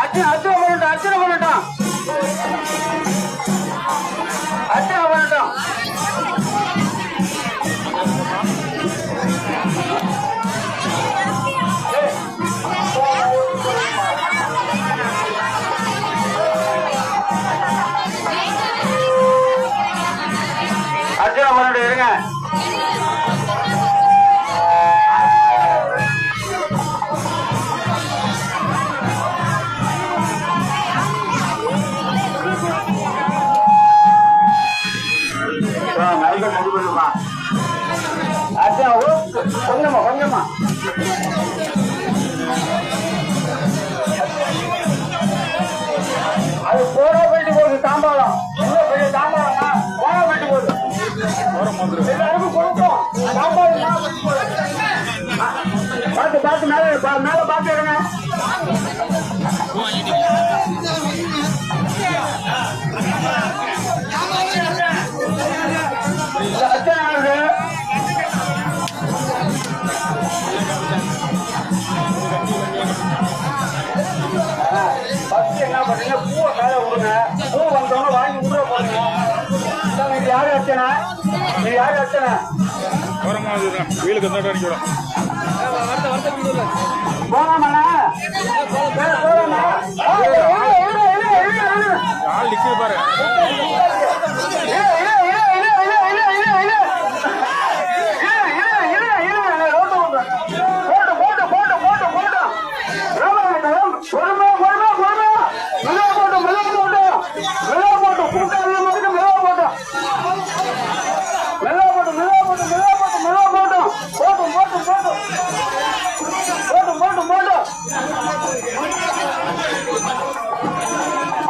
அர்ச்சனை பண்ணட்டும் அர்ச்சனை பண்ணட்டும் அர்ச்சனை பண்ணட்டும். அர்ச்சனை பண்ணிட்டு இருங்க. கொஞ்சமா கொஞ்சமா அது போட போயிட்டு போகுது தாம்பாளம் பெரிய தாம்பாளம் போட போயிட்டு போகுது எல்லாருக்கும் கொடுக்கும் தாம்பாளம் பார்த்து பார்த்து மேல மேல பார்த்து எடுங்க. என்ன பண்றீங்க? பூவை மேல விடுங்க. பூ வந்தவங்க வாங்கி உள்ள போடுங்க. இது யாரு அர்ச்சனை? இது யாரு அர்ச்சனை? வீலுக்கு போகாமண்ணா ஆள் நிக்குது பாரு.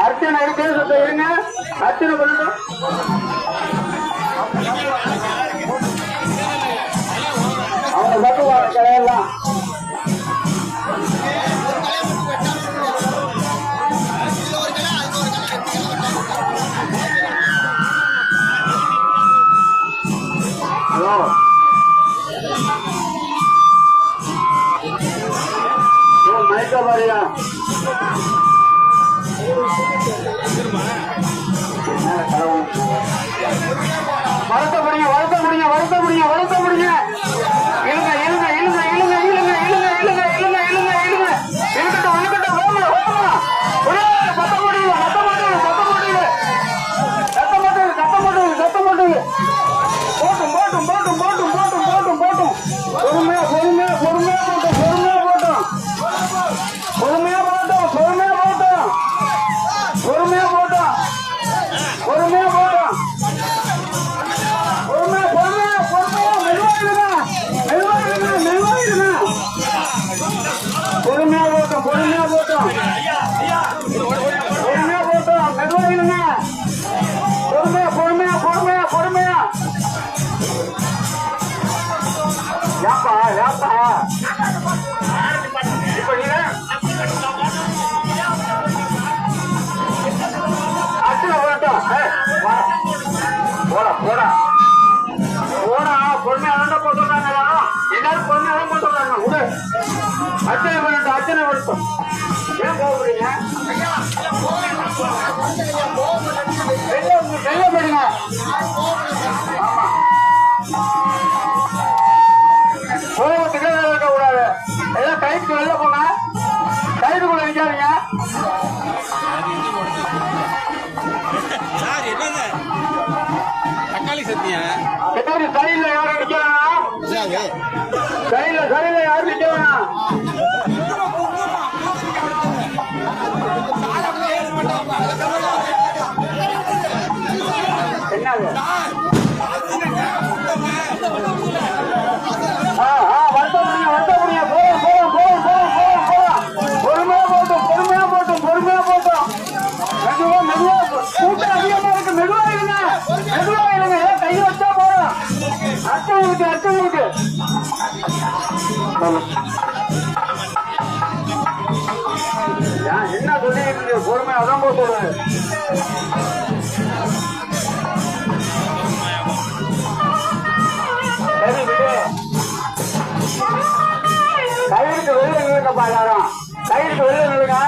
அர்ச்சனை இருக்கு இருங்க. அர்ச்சனை பண்ணணும். அவங்க தட்டுவாங்க கடையெல்லாம். ஹலோ மயக்க பாரியா வருத்த முடியுங்க வருத்த முடியுங்க வருத்த முடியுங்க வருத்த முடியுங்க. இழுங்க இழுங்க இழுங்க இழுங்க இழுங்க இழுங்க இழுங்க இழுங்க இழுங்க இழுங்க இழுக்கட்டும் இழுக்கட்டும் ஓமல ஓமல சத்தம் போடுங்க சத்தம் போடுங்க சத்தம் போடுங்க சத்தம் போடுங்க சத்தம் போடுங்க சத்தம் போடுங்க போட்டும் போட்டும் போட்டும் போட்டும் போட்டும் போட்டும் போட்டும் பொறுமையா பொறுமையா பொறுமையா போட்டும் பொறுமையா போட்டும் பொறுமையா போட்டும் பொறுமையா போட்டும் பொறுமையா போட்டும் பொறுமையா போட்டும் பொறுமையா பொறுமையா பொறுமையா மெதுவாயிடுங்க மெதுவாயிடுங்க மெதுவாயிடுங்க பொறுமையா போட்டும் பொறுமையா போட்டும் பொறுமையா போட்டும் மெதுவாயிடுங்க பொறுமையா பொறுமையா பொறுமையா பொறுமையா. யாப்பா யாப்பா இப்ப நீங்க அர்ச்சனை போட்டோம் போடா போடா போடா பொறுமையா தான் போட்டுறாங்க எல்லாரும் பொறுமையா தான் போட்டுறாங்க விடு. அர்ச்சனை பண்ணட்டும் அர்ச்சனை பண்ணட்டும். ஏன் போகிறீங்க? வெளியே போயிடுங்க. ஆமா கோபத்துக்கு இருக்க கூடாது. எல்லாம் கைக்கு வெளில போங்க. கைதுக்குள்ள நிக்காதீங்க. சைட்ல யாரும் நிக்கலாம். சைட்ல யாரும் நிக்கலாம். என்னது வருத்த முடியும் போதும் போதும் போதும் போதும் போதும் போதும் பொறுமையா போட்டும் பொறுமையா போட்டும் பொறுமையா போட்டும் மெதுவா மெதுவா கூட்டம் அதிகமா இருக்கு. மெதுவா இருங்க மெதுவா இருங்க. கை வச்சா போதும். அர்ச்சனை இருக்கு அர்ச்சனை இருக்கு. என்ன சொல்லிட்டு பொறுமையா அதான் போக சொல்லுங்க. சரி விடு. கயிறுக்கு வெளியே நிற்கப்பா எல்லாரும். கையிட்டு வெளியே நில்லுங்க.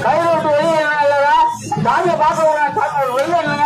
கையில விட்டு வெளியே இல்லைங்க. சாமியை பார்க்க போறேன். வெளியே இல்லைங்க.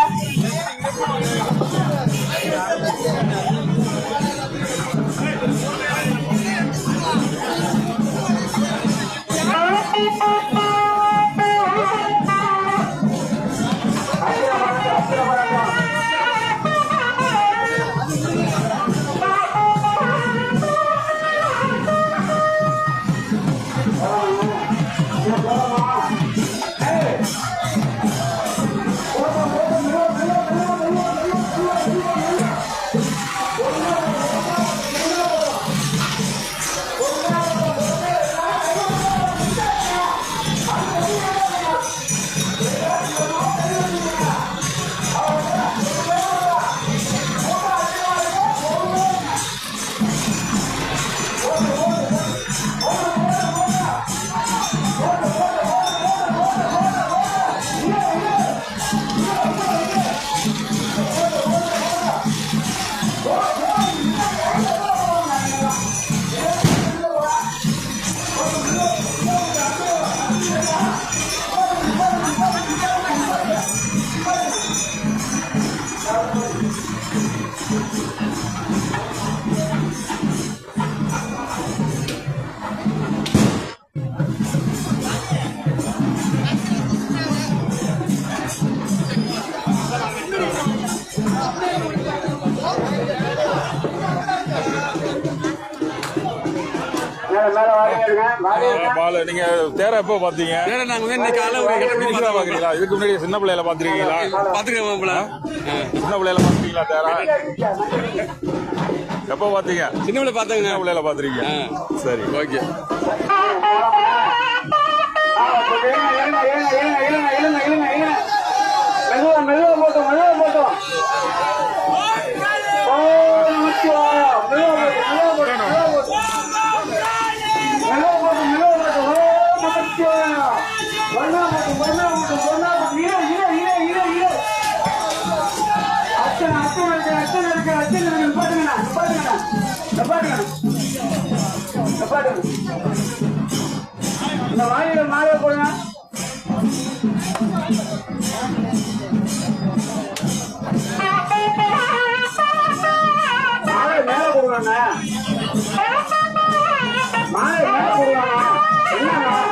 நீங்க தேர எப்போ பாத்தீங்க? இதுக்கு முன்னாடி சின்ன பிள்ளையில பாத்துருக்கீங்களா? சின்ன பிள்ளையில பாத்துருக்கீங்களா தேரா? எப்போ பாத்தீங்க? சின்ன பிள்ளை பாத்தீங்க. சின்ன பிள்ளையில பாத்துருக்கீங்க. சரி, ஓகே. மெதுவா போட்டோம். இந்த வாயில மாலை போடுங்க. மாலை மேல போடுவாங்க. மாலை மேல போடுவாங்க. என்ன